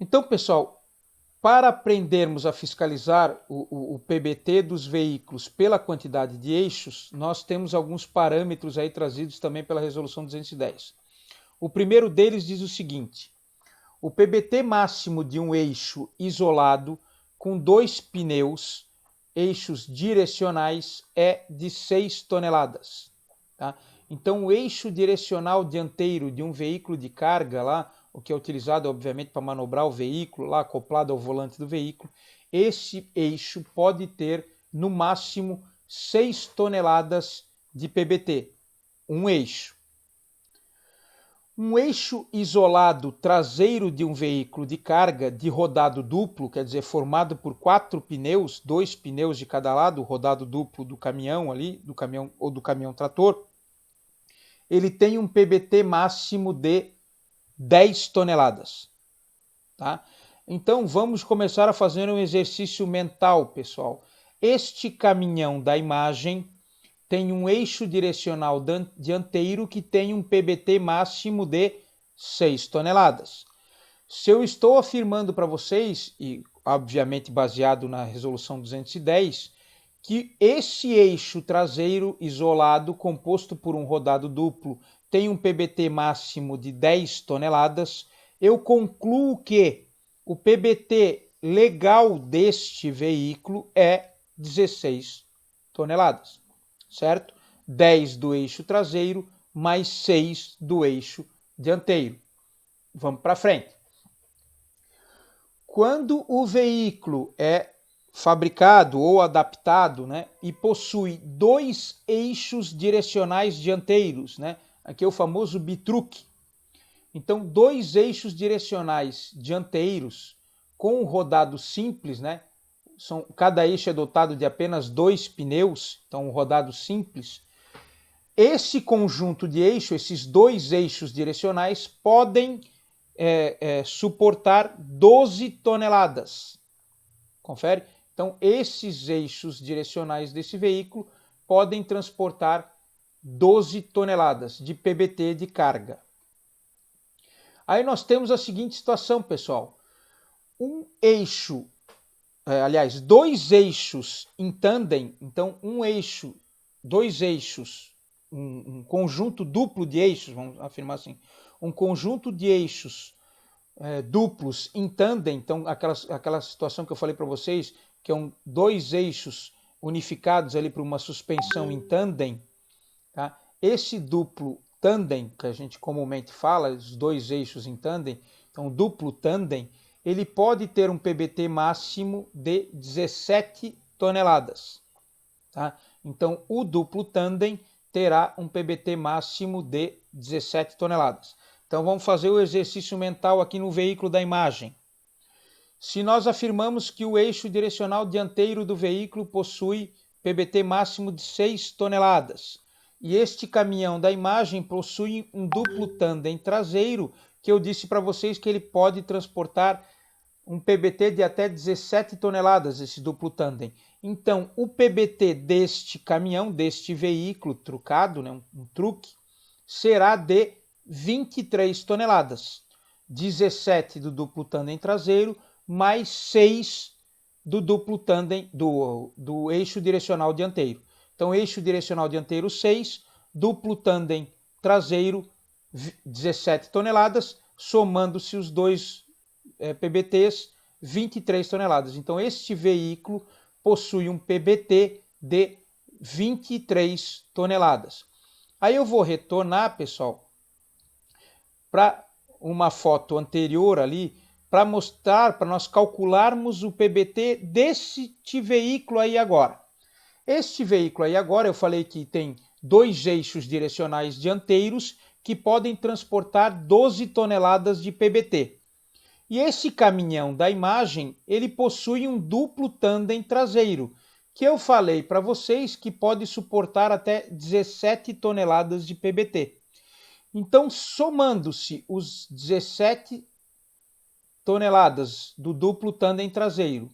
Então, pessoal, para aprendermos a fiscalizar o PBT dos veículos pela quantidade de eixos, nós temos alguns parâmetros aí trazidos também pela Resolução 210. O primeiro deles diz o seguinte: o PBT máximo de um eixo isolado com 2 pneus, eixos direcionais, é de 6 toneladas. Tá? Então, o eixo direcional dianteiro de um veículo de carga, lá, o que é utilizado, obviamente, para manobrar o veículo, lá acoplado ao volante do veículo, esse eixo pode ter, no máximo, 6 toneladas de PBT. Um eixo. Um eixo isolado traseiro de um veículo de carga de rodado duplo, quer dizer, formado por 4 pneus, 2 pneus de cada lado, o rodado duplo do caminhão ali, do caminhão ou do caminhão trator, ele tem um PBT máximo de 10 toneladas. Tá? Então vamos começar a fazer um exercício mental, pessoal. Este caminhão da imagem tem um eixo direcional dianteiro que tem um PBT máximo de 6 toneladas. Se eu estou afirmando para vocês, e obviamente baseado na resolução 210, que esse eixo traseiro isolado, composto por um rodado duplo, tem um PBT máximo de 10 toneladas, eu concluo que o PBT legal deste veículo é 16 toneladas, certo? 10 do eixo traseiro mais 6 do eixo dianteiro. Vamos para frente. Quando o veículo é fabricado ou adaptado, né, e possui 2 eixos direcionais dianteiros, né, aqui é o famoso bitruque. Então, 2 eixos direcionais dianteiros com rodado simples, né, cada eixo é dotado de apenas 2 pneus, então um rodado simples. Esse conjunto de eixos, esses 2 eixos direcionais, podem suportar 12 toneladas. Confere? Então, esses eixos direcionais desse veículo podem transportar 12 toneladas de PBT de carga. Aí nós temos a seguinte situação, pessoal. Um eixo, aliás, 2 eixos em tandem, então um eixo, 2 eixos, um conjunto duplo de eixos, vamos afirmar assim, um conjunto de eixos duplos em tandem, então aquela situação que eu falei para vocês, que são 2 eixos unificados ali para uma suspensão em tandem, tá? Esse duplo tandem, que a gente comumente fala, os 2 eixos em tandem, então duplo tandem, ele pode ter um PBT máximo de 17 toneladas. Tá? Então o duplo tandem terá um PBT máximo de 17 toneladas. Então vamos fazer o exercício mental aqui no veículo da imagem. Se nós afirmamos que o eixo direcional dianteiro do veículo possui PBT máximo de 6 toneladas, e este caminhão da imagem possui um duplo tandem traseiro, que eu disse para vocês que ele pode transportar um PBT de até 17 toneladas, esse duplo tandem. Então, o PBT deste caminhão, deste veículo trucado, né, um truque, será de 23 toneladas. 17 do duplo tandem traseiro, mais 6 do duplo tandem, do eixo direcional dianteiro. Então, eixo direcional dianteiro 6, duplo tandem traseiro 17 toneladas, somando-se os dois PBTs, 23 toneladas. Então, este veículo possui um PBT de 23 toneladas. Aí eu vou retornar, pessoal, para uma foto anterior ali, para mostrar, para nós calcularmos o PBT deste veículo aí agora. Este veículo aí agora, eu falei que tem 2 eixos direcionais dianteiros que podem transportar 12 toneladas de PBT. E esse caminhão da imagem, ele possui um duplo tandem traseiro, que eu falei para vocês que pode suportar até 17 toneladas de PBT. Então, somando-se os 17 toneladas do duplo tandem traseiro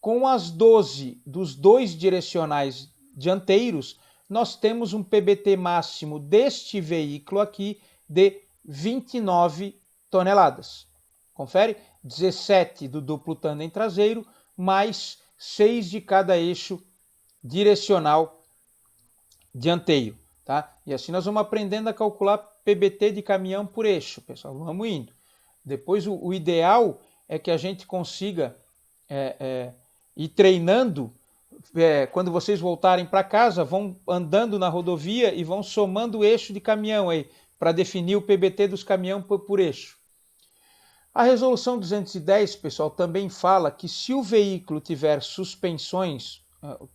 com as 12 dos 2 direcionais dianteiros, nós temos um PBT máximo deste veículo aqui de 29 toneladas. Confere? 17 do duplo tandem traseiro, mais 6 de cada eixo direcional dianteiro. Tá? E assim nós vamos aprendendo a calcular PBT de caminhão por eixo, pessoal. Vamos indo. Depois o ideal é que a gente consiga ir treinando. Quando vocês voltarem para casa, vão andando na rodovia e vão somando o eixo de caminhão aí, para definir o PBT dos caminhões por eixo. A resolução 210, pessoal, também fala que se o veículo tiver suspensões,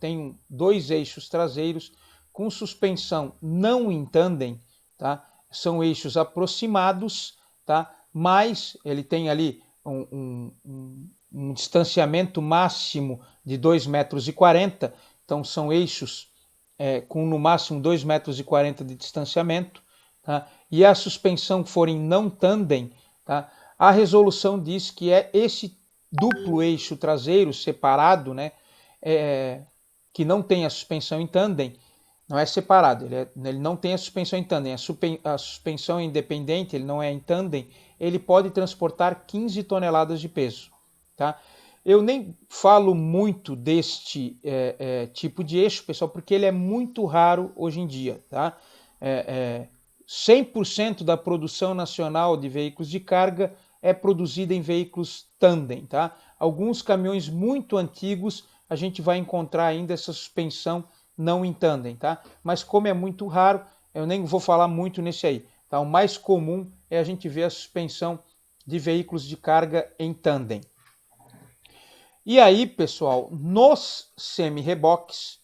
tem 2 eixos traseiros com suspensão não em tandem, tá? São eixos aproximados, tá? Mas ele tem ali um distanciamento máximo de 2,40 metros, então são eixos com no máximo 2,40 metros de distanciamento, tá? E a suspensão for em não tandem, tá? A resolução diz que é esse duplo eixo traseiro separado, né, que não tem a suspensão em tandem, não é separado, ele não tem a suspensão em tandem, a suspensão é independente, ele não é em tandem, ele pode transportar 15 toneladas de peso. Tá? Eu nem falo muito deste tipo de eixo, pessoal, porque ele é muito raro hoje em dia. Tá? 100% da produção nacional de veículos de carga é produzida em veículos tandem. Tá? Alguns caminhões muito antigos a gente vai encontrar ainda essa suspensão não em tandem. Tá? Mas como é muito raro, eu nem vou falar muito nesse aí. Tá? O mais comum é a gente ver a suspensão de veículos de carga em tandem. E aí, pessoal, nos semi-reboques,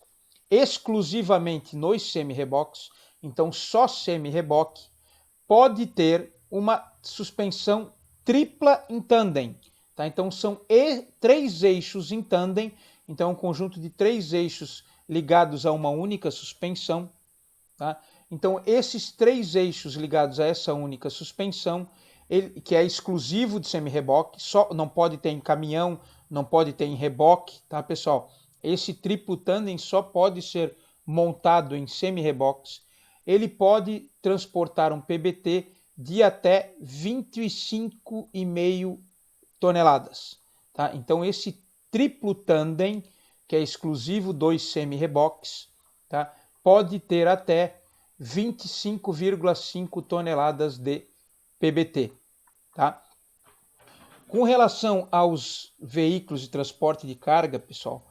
exclusivamente nos semi-reboques, então só semi-reboque, pode ter uma suspensão tripla em tandem. Tá? Então são 3 eixos em tandem, então um conjunto de 3 eixos ligados a uma única suspensão. Tá? Então esses 3 eixos ligados a essa única suspensão, que é exclusivo de semi-reboque, só não pode ter em caminhão, não pode ter em reboque, tá, pessoal? Esse triplo tandem só pode ser montado em semi-reboques. Ele pode transportar um PBT de até 25,5 toneladas. Tá? Então, esse triplo tandem, que é exclusivo dos semi-reboques, tá? Pode ter até 25,5 toneladas de PBT. Tá? Com relação aos veículos de transporte de carga, pessoal,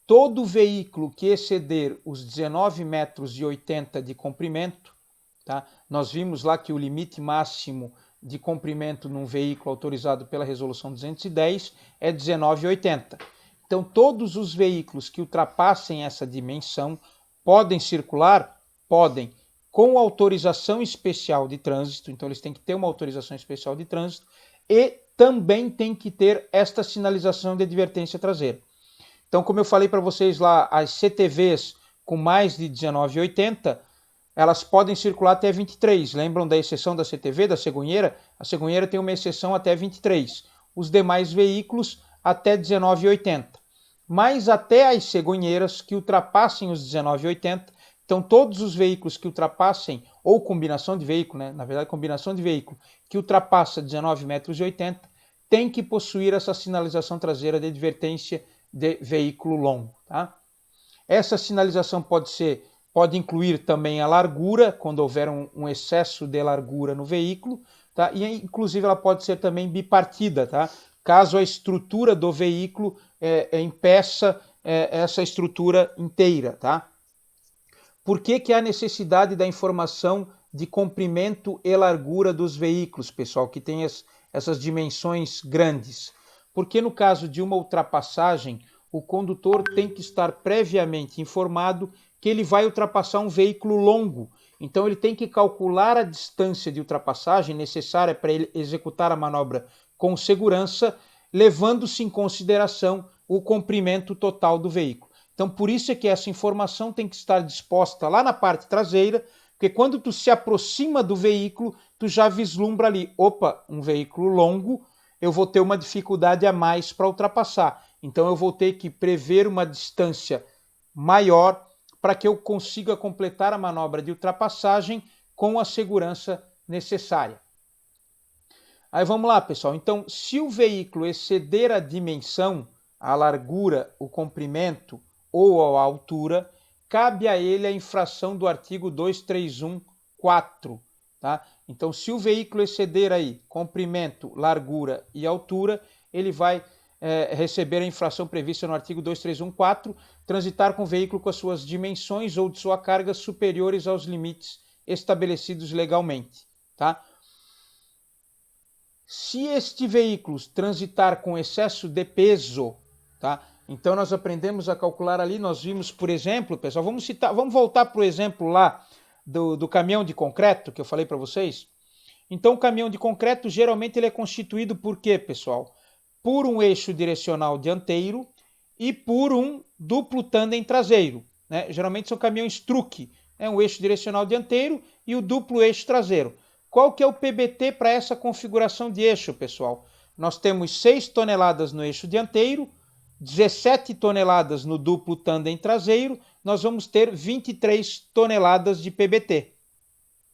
todo veículo que exceder os 19,80 metros de comprimento, tá? Nós vimos lá que o limite máximo de comprimento num veículo autorizado pela resolução 210 é 19,80. Então, todos os veículos que ultrapassem essa dimensão podem circular? Podem, com autorização especial de trânsito, então eles têm que ter uma autorização especial de trânsito, e também tem que ter esta sinalização de advertência traseira. Então, como eu falei para vocês lá, as CTVs com mais de 19,80, elas podem circular até 23. Lembram da exceção da CTV, da cegonheira? A cegonheira tem uma exceção até 23. Os demais veículos até 19,80. Mas até as cegonheiras que ultrapassem os 19,80, então todos os veículos que ultrapassem, ou combinação de veículo, né? Na verdade combinação de veículo, que ultrapassa 19,80 metros, tem que possuir essa sinalização traseira de advertência de veículo longo. Tá? Essa sinalização pode incluir também a largura, quando houver um excesso de largura no veículo, tá? E inclusive ela pode ser também bipartida, tá? Caso a estrutura do veículo impeça essa estrutura inteira. Tá? Por que há necessidade da informação de comprimento e largura dos veículos, pessoal, que tem essas dimensões grandes? Porque no caso de uma ultrapassagem, o condutor tem que estar previamente informado que ele vai ultrapassar um veículo longo. Então ele tem que calcular a distância de ultrapassagem necessária para ele executar a manobra com segurança, levando-se em consideração o comprimento total do veículo. Então por isso é que essa informação tem que estar disposta lá na parte traseira, porque quando tu se aproxima do veículo, tu já vislumbra ali, opa, um veículo longo, eu vou ter uma dificuldade a mais para ultrapassar. Então eu vou ter que prever uma distância maior para que eu consiga completar a manobra de ultrapassagem com a segurança necessária. Aí vamos lá, pessoal. Então, se o veículo exceder a dimensão, a largura, o comprimento ou a altura, cabe a ele a infração do artigo 231.4, tá? Então, se o veículo exceder aí comprimento, largura e altura, ele vai receber a infração prevista no artigo 231.4, transitar com o veículo com as suas dimensões ou de sua carga superiores aos limites estabelecidos legalmente, tá? Se este veículo transitar com excesso de peso, tá? Então nós aprendemos a calcular ali, nós vimos, por exemplo, pessoal, vamos voltar para o exemplo lá do caminhão de concreto que eu falei para vocês. Então o caminhão de concreto geralmente ele é constituído por quê, pessoal? Por um eixo direcional dianteiro e por um duplo tandem traseiro, né? Geralmente são caminhões truque, né? Um eixo direcional dianteiro e o duplo eixo traseiro. Qual que é o PBT para essa configuração de eixo, pessoal? Nós temos 6 toneladas no eixo dianteiro, 17 toneladas no duplo tandem traseiro, nós vamos ter 23 toneladas de PBT,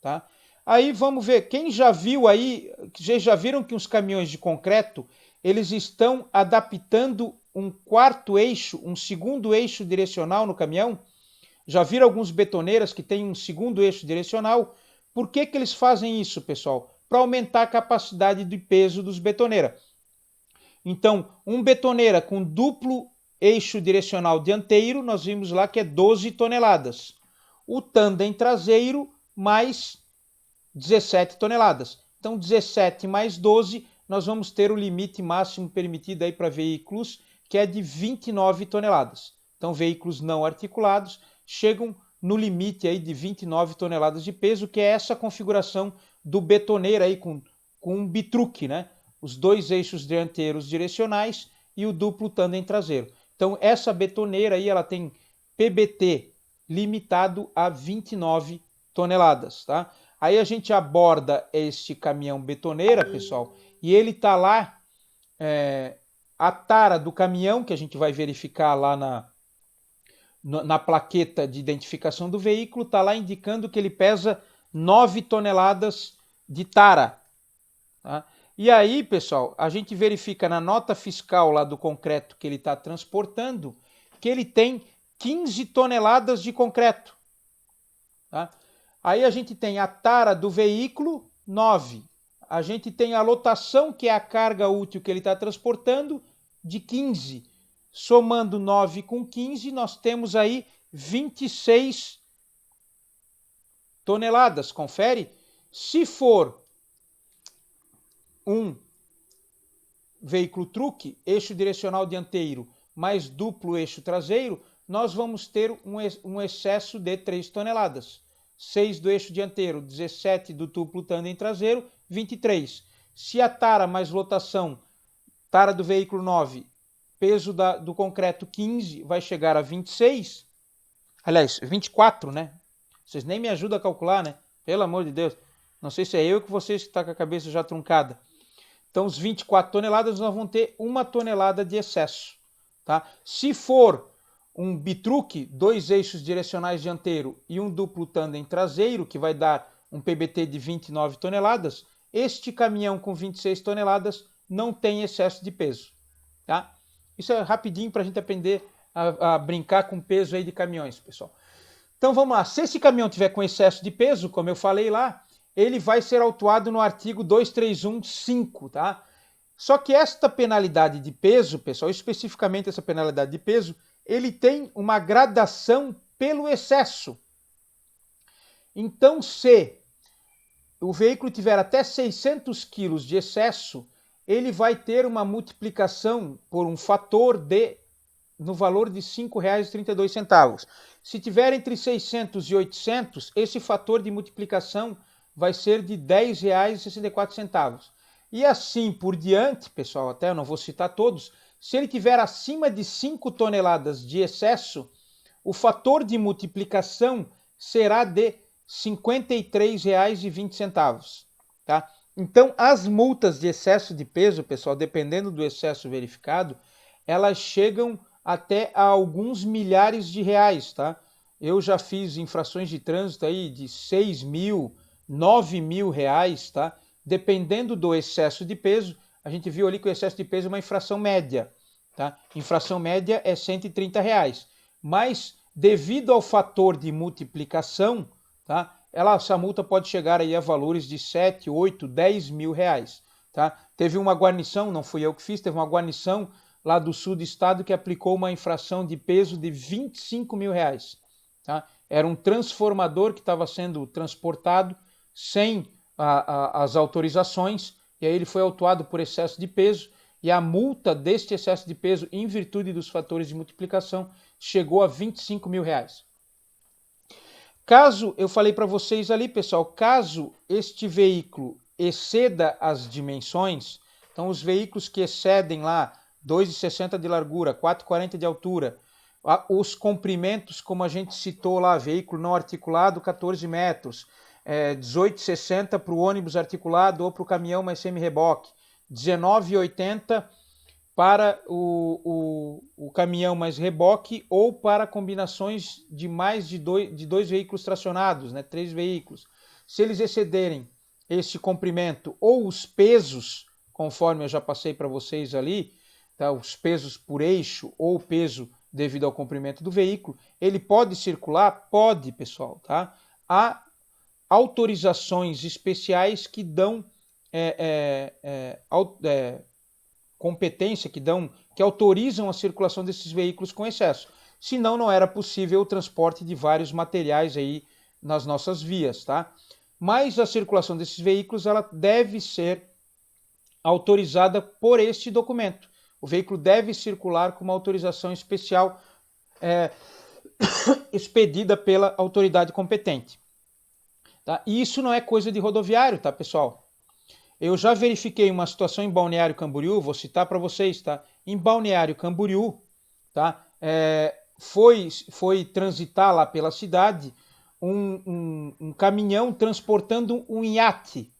tá? Aí vamos ver, quem já viu aí, já viram que os caminhões de concreto, eles estão adaptando um quarto eixo, um segundo eixo direcional no caminhão? Já viram alguns betoneiras que têm um segundo eixo direcional? Por que eles fazem isso, pessoal? Para aumentar a capacidade de peso dos betoneiras. Então, um betoneira com duplo eixo direcional dianteiro, nós vimos lá que é 12 toneladas. O tandem traseiro mais 17 toneladas. Então, 17 mais 12, nós vamos ter o limite máximo permitido aí para veículos, que é de 29 toneladas. Então, veículos não articulados chegam no limite aí de 29 toneladas de peso, que é essa configuração do betoneiro aí com um bitruque, né? Os dois eixos dianteiros direcionais e o duplo tandem traseiro. Então, essa betoneira aí, ela tem PBT limitado a 29 toneladas, tá? Aí a gente aborda este caminhão betoneira, pessoal, e ele tá lá, a tara do caminhão, que a gente vai verificar lá na plaqueta de identificação do veículo, tá lá indicando que ele pesa 9 toneladas de tara, tá? E aí, pessoal, a gente verifica na nota fiscal lá do concreto que ele está transportando, que ele tem 15 toneladas de concreto, tá? Aí a gente tem a tara do veículo, 9. A gente tem a lotação, que é a carga útil que ele está transportando, de 15. Somando 9 com 15, nós temos aí 26 toneladas. Confere? Se for um veículo truque, eixo direcional dianteiro mais duplo eixo traseiro, nós vamos ter um excesso de 3 toneladas. 6 do eixo dianteiro, 17 do duplo tandem traseiro, 23. Se a tara mais lotação, tara do veículo 9, peso do concreto 15, vai chegar a 26. Aliás, 24, né? Vocês nem me ajudam a calcular, né? Pelo amor de Deus. Não sei se é eu que vocês que estão com a cabeça já truncada. Então, os 24 toneladas, nós vamos ter 1 tonelada de excesso, tá? Se for um bitruque, 2 eixos direcionais dianteiro e um duplo tandem traseiro, que vai dar um PBT de 29 toneladas, este caminhão com 26 toneladas não tem excesso de peso, tá? Isso é rapidinho para a gente aprender a brincar com peso aí de caminhões, pessoal. Então vamos lá, se esse caminhão tiver com excesso de peso, como eu falei lá, ele vai ser autuado no artigo 231.5, tá? Só que esta penalidade de peso, pessoal, especificamente essa penalidade de peso, ele tem uma gradação pelo excesso. Então, se o veículo tiver até 600 quilos de excesso, ele vai ter uma multiplicação por um fator no valor de R$ 5,32. Se tiver entre 600 e 800, esse fator de multiplicação vai ser de R$ 10,64. E assim por diante, pessoal, até eu não vou citar todos, se ele tiver acima de 5 toneladas de excesso, o fator de multiplicação será de R$ 53,20, tá? Então, as multas de excesso de peso, pessoal, dependendo do excesso verificado, elas chegam até a alguns milhares de reais, tá? Eu já fiz infrações de trânsito aí de 6 mil, 9 mil reais, tá? dependendo do excesso de peso, a gente viu ali que o excesso de peso é uma infração média. Tá? Infração média é R$ 130. Mas, devido ao fator de multiplicação, tá? Essa multa pode chegar aí a valores de 7, 8, 10 mil reais. Tá? Teve uma guarnição, não fui eu que fiz, teve uma guarnição lá do sul do estado que aplicou uma infração de peso de 25 mil reais. Tá? Era um transformador que estava sendo transportado sem as autorizações, e aí ele foi autuado por excesso de peso, e a multa deste excesso de peso, em virtude dos fatores de multiplicação, chegou a 25 mil reais. Caso, eu falei para vocês ali, pessoal, caso este veículo exceda as dimensões, então os veículos que excedem lá 2,60 de largura, 4,40 de altura, os comprimentos, como a gente citou lá, veículo não articulado, 14 metros, 18,60 para o ônibus articulado ou para o caminhão mais semi-reboque, 19,80 para o caminhão mais reboque ou para combinações de mais de dois veículos tracionados, né, 3 veículos. Se eles excederem esse comprimento ou os pesos, conforme eu já passei para vocês ali, tá, os pesos por eixo ou peso devido ao comprimento do veículo, ele pode circular? Pode, pessoal. Tá? Há autorizações especiais que dão competência, que autorizam a circulação desses veículos com excesso. Senão, não era possível o transporte de vários materiais aí nas nossas vias. Tá? Mas a circulação desses veículos ela deve ser autorizada por este documento. O veículo deve circular com uma autorização especial expedida pela autoridade competente. Tá? E isso não é coisa de rodoviário, tá, pessoal? Eu já verifiquei uma situação em Balneário Camboriú, vou citar para vocês, tá? Em Balneário Camboriú, tá? Foi transitar lá pela cidade um caminhão transportando um iate,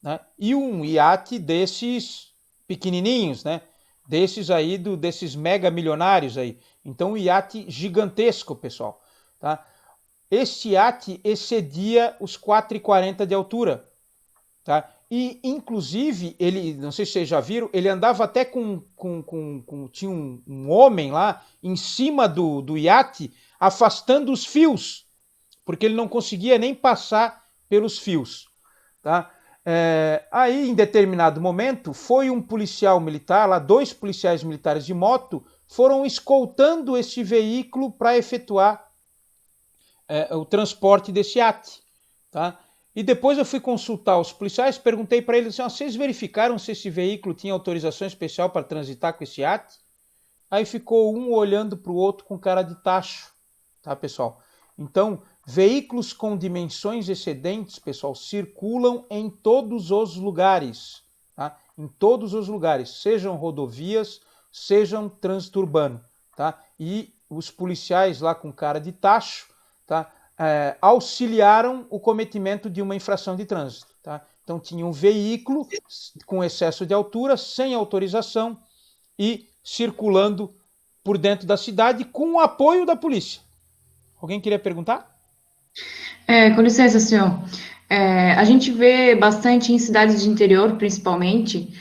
né? E um iate desses pequenininhos, né? Desses mega milionários aí. Então, um iate gigantesco, pessoal. Tá? Este iate excedia os 4,40 de altura. Tá? E, inclusive, ele, não sei se vocês já viram, ele andava até tinha um homem lá em cima do iate, afastando os fios, porque ele não conseguia nem passar pelos fios. Tá? Aí, em determinado momento, foi um policial militar, lá 2 policiais militares de moto, foram escoltando esse veículo para efetuar o transporte desse iate. Tá? E depois eu fui consultar os policiais, perguntei para eles assim, vocês verificaram se esse veículo tinha autorização especial para transitar com esse iate? Aí ficou um olhando para o outro com cara de tacho, tá, pessoal? Então, veículos com dimensões excedentes, pessoal, circulam em todos os lugares, tá? Em todos os lugares, sejam rodovias, sejam trânsito urbano, tá? E os policiais lá com cara de tacho, tá? Auxiliaram o cometimento de uma infração de trânsito, tá? Então tinha um veículo com excesso de altura, sem autorização e circulando por dentro da cidade com o apoio da polícia. Alguém queria perguntar? Com licença, senhor. A gente vê bastante em cidades de interior, principalmente,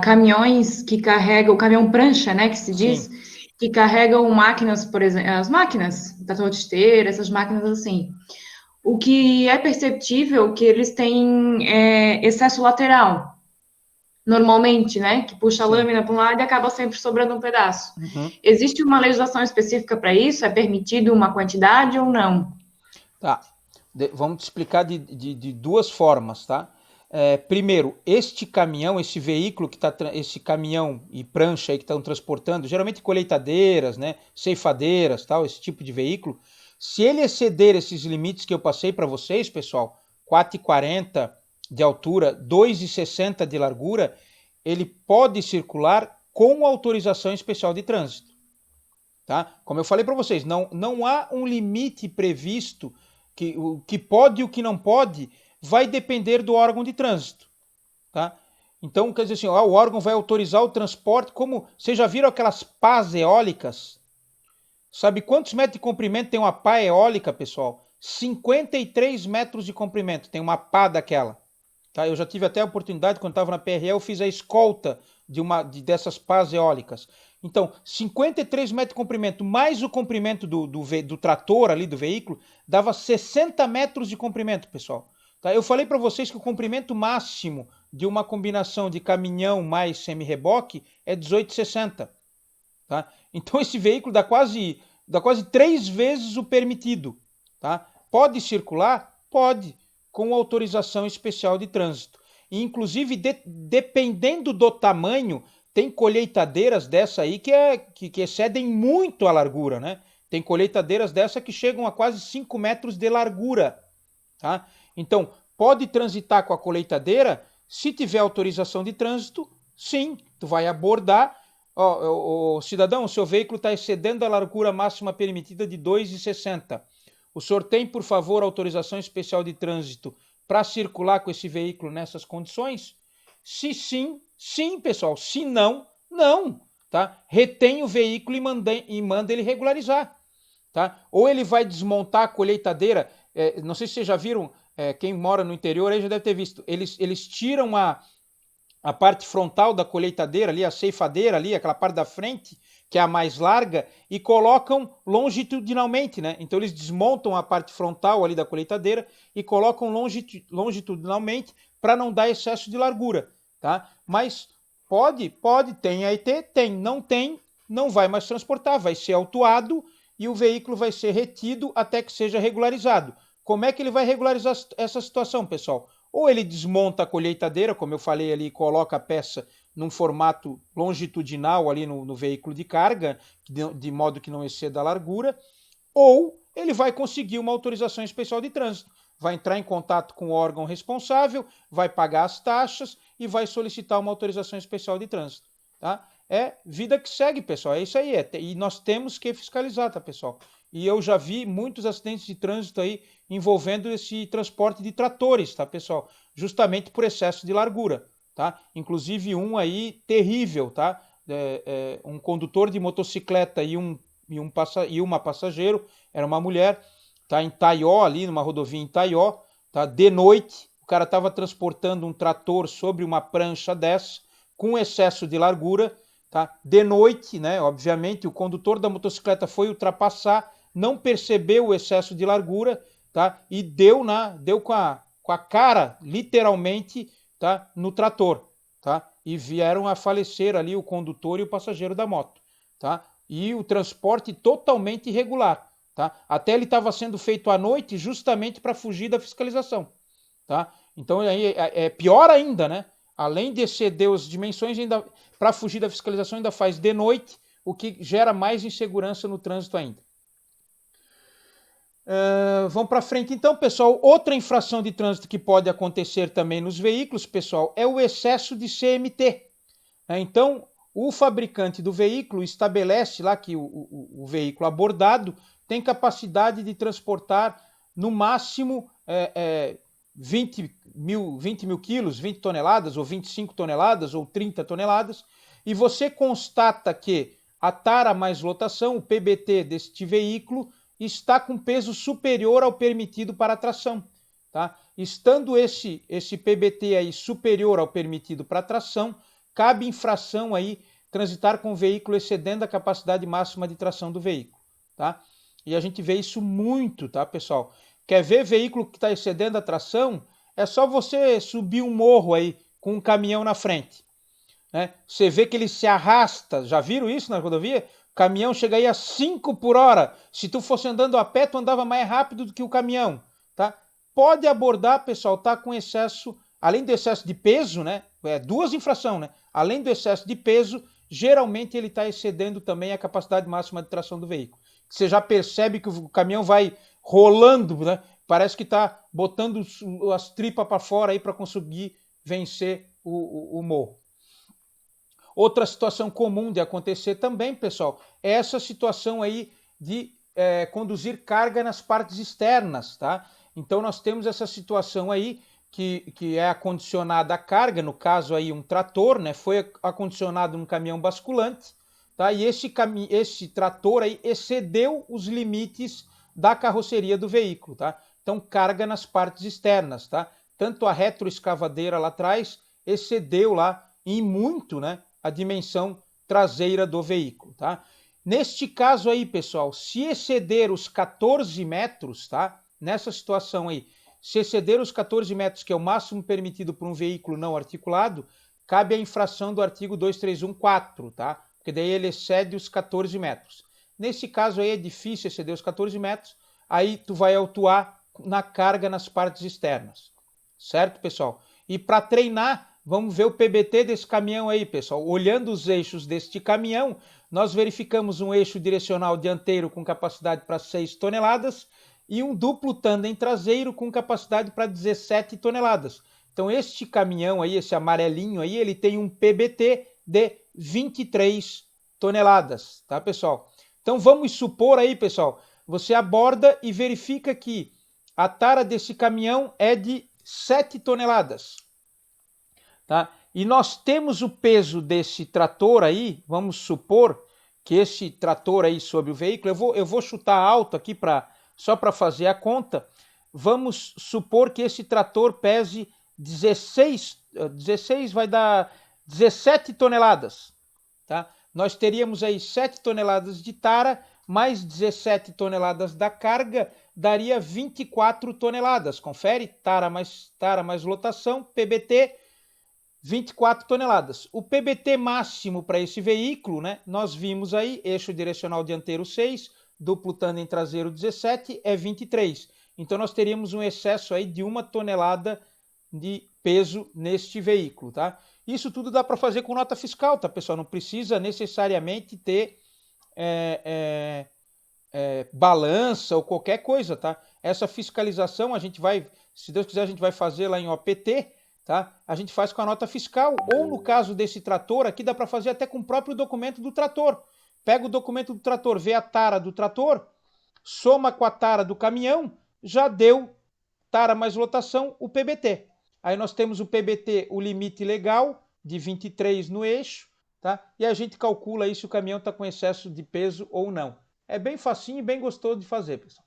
caminhões que carregam, o caminhão prancha, né, que se diz, Sim. que carregam máquinas, por exemplo, as máquinas da torteira, essas máquinas assim. O que é perceptível que eles têm excesso lateral, normalmente, né, que puxa a Sim. lâmina para um lado e acaba sempre sobrando um pedaço. Uhum. Existe uma legislação específica para isso? É permitido uma quantidade ou não? Tá. Vamos te explicar de 2 formas, tá? Primeiro, este caminhão, esse veículo que está, esse caminhão e prancha aí que estão transportando, geralmente colheitadeiras, né, ceifadeiras, tal, esse tipo de veículo, se ele exceder esses limites que eu passei para vocês, pessoal, 4,40 de altura, 2,60 de largura, ele pode circular com autorização especial de trânsito. Tá? Como eu falei para vocês, não há um limite previsto, que o que pode e o que não pode vai depender do órgão de trânsito. Tá? Então, quer dizer assim, o órgão vai autorizar o transporte, como vocês já viram aquelas pás eólicas? Sabe quantos metros de comprimento tem uma pá eólica, pessoal? 53 metros de comprimento tem uma pá daquela. Tá? Eu já tive até a oportunidade, quando estava na PRE, eu fiz a escolta dessas pás eólicas. Então, 53 metros de comprimento, mais o comprimento do trator ali, do veículo, dava 60 metros de comprimento, pessoal. Tá? Eu falei para vocês que o comprimento máximo de uma combinação de caminhão mais semi-reboque é 18,60. Tá? Então, esse veículo dá quase 3 vezes o permitido. Tá? Pode circular? Pode, com autorização especial de trânsito. E, inclusive, dependendo do tamanho, tem colheitadeiras dessa aí que excedem muito a largura, né? Tem colheitadeiras dessa que chegam a quase 5 metros de largura. Tá? Então, pode transitar com a colheitadeira, se tiver autorização de trânsito, sim, tu vai abordar. Cidadão, o seu veículo está excedendo a largura máxima permitida de 2,60. O senhor tem, por favor, autorização especial de trânsito para circular com esse veículo nessas condições? Se sim, sim, pessoal. Se não, não. Tá? Retém o veículo e manda ele regularizar. Tá? Ou ele vai desmontar a colheitadeira. Não sei se vocês já viram, quem mora no interior aí já deve ter visto. Eles tiram a parte frontal da colheitadeira ali, a ceifadeira ali, aquela parte da frente, que é a mais larga, e colocam longitudinalmente, né? Então eles desmontam a parte frontal ali da colheitadeira e colocam longitudinalmente para não dar excesso de largura, tá? Mas pode, tem AIT? Tem. Não tem, não vai mais transportar, vai ser autuado e o veículo vai ser retido até que seja regularizado. Como é que ele vai regularizar essa situação, pessoal? Ou ele desmonta a colheitadeira, como eu falei ali, e coloca a peça num formato longitudinal ali no veículo de carga, de modo que não exceda a largura, ou ele vai conseguir uma autorização especial de trânsito. Vai entrar em contato com o órgão responsável, vai pagar as taxas e vai solicitar uma autorização especial de trânsito. Tá? É vida que segue, pessoal. É isso aí. E nós temos que fiscalizar, tá, pessoal? E eu já vi muitos acidentes de trânsito aí envolvendo esse transporte de tratores, tá, pessoal? Justamente por excesso de largura, tá? Inclusive um aí terrível, tá? Um condutor de motocicleta e uma passageiro, era uma mulher, tá? Em Taió, ali numa rodovia em Taió, tá? De noite, o cara estava transportando um trator sobre uma prancha dessa, com excesso de largura, tá? De noite, né? Obviamente, o condutor da motocicleta foi ultrapassar, não percebeu o excesso de largura, tá? E deu com a cara, literalmente, tá? No trator, tá? E vieram a falecer ali o condutor e o passageiro da moto, tá? E o transporte totalmente irregular, tá? Até ele estava sendo feito à noite justamente para fugir da fiscalização, tá? Então aí é pior ainda, né? Além de exceder as dimensões, ainda para fugir da fiscalização ainda faz de noite, o que gera mais insegurança no trânsito ainda. Vamos para frente então, pessoal. Outra infração de trânsito que pode acontecer também nos veículos, pessoal, é o excesso de CMT. Então, o fabricante do veículo estabelece lá que o veículo abordado tem capacidade de transportar no máximo 20 mil quilos, 20 toneladas, ou 25 toneladas, ou 30 toneladas, e você constata que a tara mais lotação, o PBT deste veículo, está com peso superior ao permitido para a tração. Tá? Estando esse PBT aí superior ao permitido para a tração, cabe infração aí transitar com o veículo excedendo a capacidade máxima de tração do veículo. Tá? E a gente vê isso muito, tá, pessoal? Quer ver veículo que está excedendo a tração? É só você subir um morro aí com um caminhão na frente. Né? Você vê que ele se arrasta. Já viram isso na rodovia? O caminhão chega aí a 5 por hora. Se tu fosse andando a pé, tu andava mais rápido do que o caminhão. Tá? Pode abordar, pessoal, tá com excesso, além do excesso de peso, né? Duas infrações, né? Além do excesso de peso, geralmente ele está excedendo também a capacidade máxima de tração do veículo. Você já percebe que o caminhão vai rolando, né? Parece que está botando as tripas para fora aí para conseguir vencer o morro. Outra situação comum de acontecer também, pessoal, é essa situação aí de conduzir carga nas partes externas, tá? Então nós temos essa situação aí que é acondicionada a carga, no caso aí um trator, né? Foi acondicionado um caminhão basculante, tá? E esse trator aí excedeu os limites da carroceria do veículo, tá? Então carga nas partes externas, tá? tanto a retroescavadeira lá atrás excedeu lá em muito, né, a dimensão traseira do veículo, tá? Neste caso aí, pessoal, se exceder os 14 metros, tá? Nessa situação aí, se exceder os 14 metros, que é o máximo permitido por um veículo não articulado, cabe a infração do artigo 2314, tá? Porque daí ele excede os 14 metros. Nesse caso aí é difícil exceder os 14 metros, aí tu vai autuar na carga nas partes externas. Certo, pessoal? E para treinar, vamos ver o PBT desse caminhão aí, pessoal. Olhando os eixos deste caminhão, nós verificamos um eixo direcional dianteiro com capacidade para 6 toneladas e um duplo tandem traseiro com capacidade para 17 toneladas. Então este caminhão aí, esse amarelinho aí, ele tem um PBT de 23 toneladas, tá, pessoal? Então vamos supor aí, pessoal, você aborda e verifica que a tara desse caminhão é de 7 toneladas, tá? E nós temos o peso desse trator aí, vamos supor que esse trator aí sobre o veículo, eu vou chutar alto aqui só para fazer a conta, vamos supor que esse trator pese 16 vai dar 17 toneladas, tá? Nós teríamos aí 7 toneladas de tara, mais 17 toneladas da carga, daria 24 toneladas. Confere? Tara mais lotação, PBT, 24 toneladas. O PBT máximo para esse veículo, né? Nós vimos aí, eixo direcional dianteiro 6, duplo tandem traseiro 17, é 23. Então nós teríamos um excesso aí de 1 tonelada de peso neste veículo, tá? Isso tudo dá para fazer com nota fiscal, tá, pessoal? Não precisa necessariamente ter balança ou qualquer coisa, tá? Essa fiscalização a gente vai, se Deus quiser, a gente vai fazer lá em OPT, tá? A gente faz com a nota fiscal, ou no caso desse trator aqui, dá para fazer até com o próprio documento do trator. Pega o documento do trator, vê a tara do trator, soma com a tara do caminhão, já deu tara mais lotação, o PBT. Aí nós temos o PBT, o limite legal, de 23 no eixo, tá? E a gente calcula aí se o caminhão está com excesso de peso ou não. É bem facinho e bem gostoso de fazer, pessoal.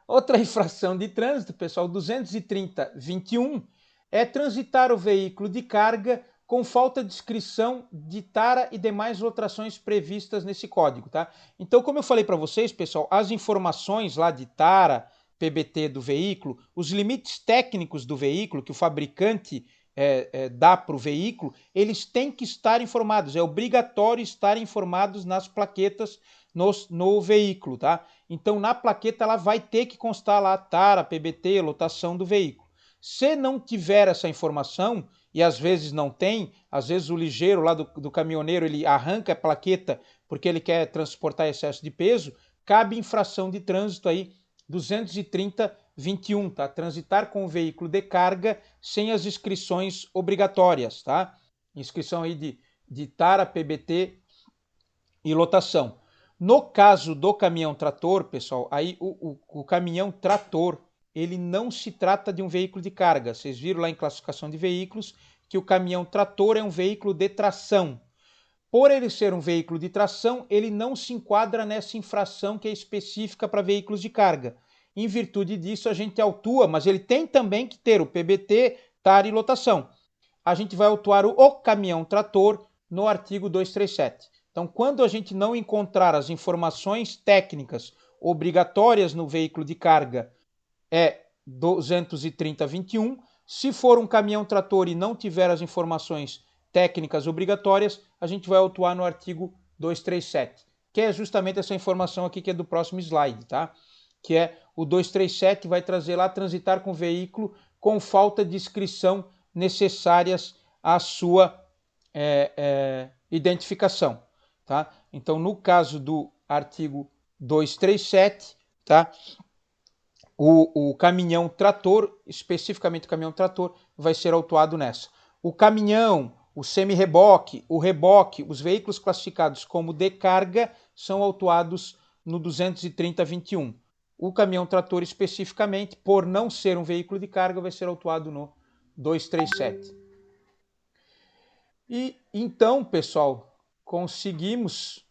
Outra infração de trânsito, pessoal, 230.21, é transitar o veículo de carga com falta de inscrição de tara e demais lotações previstas nesse código, tá? Então, como eu falei para vocês, pessoal, as informações lá de tara, PBT do veículo, os limites técnicos do veículo que o fabricante dá para o veículo, eles têm que estar informados, é obrigatório estar informados nas plaquetas no veículo, tá? Então, na plaqueta, ela vai ter que constar lá a tara, PBT, lotação do veículo. Se não tiver essa informação, e às vezes não tem, às vezes o ligeiro lá do caminhoneiro, ele arranca a plaqueta porque ele quer transportar excesso de peso, cabe infração de trânsito aí, 230.21, tá? Transitar com o veículo de carga sem as inscrições obrigatórias, tá? Inscrição aí de tara, PBT e lotação. No caso do caminhão trator, pessoal, aí o caminhão trator, ele não se trata de um veículo de carga. Vocês viram lá em classificação de veículos que o caminhão trator é um veículo de tração. Por ele ser um veículo de tração, ele não se enquadra nessa infração que é específica para veículos de carga. Em virtude disso, a gente autua, mas ele tem também que ter o PBT, tara e lotação. A gente vai autuar o caminhão trator no artigo 237. Então, quando a gente não encontrar as informações técnicas obrigatórias no veículo de carga, é 230.21. Se for um caminhão trator e não tiver as informações técnicas obrigatórias, a gente vai autuar no artigo 237, que é justamente essa informação aqui que é do próximo slide, tá? Que é o 237, vai trazer lá transitar com o veículo com falta de inscrição necessárias à sua identificação, tá? Então, no caso do artigo 237, tá? O caminhão trator, especificamente o caminhão trator, vai ser autuado nessa. O caminhão, o semi-reboque, o reboque, os veículos classificados como de carga são autuados no 230.21. O caminhão trator especificamente, por não ser um veículo de carga, vai ser autuado no 237. E então, pessoal, conseguimos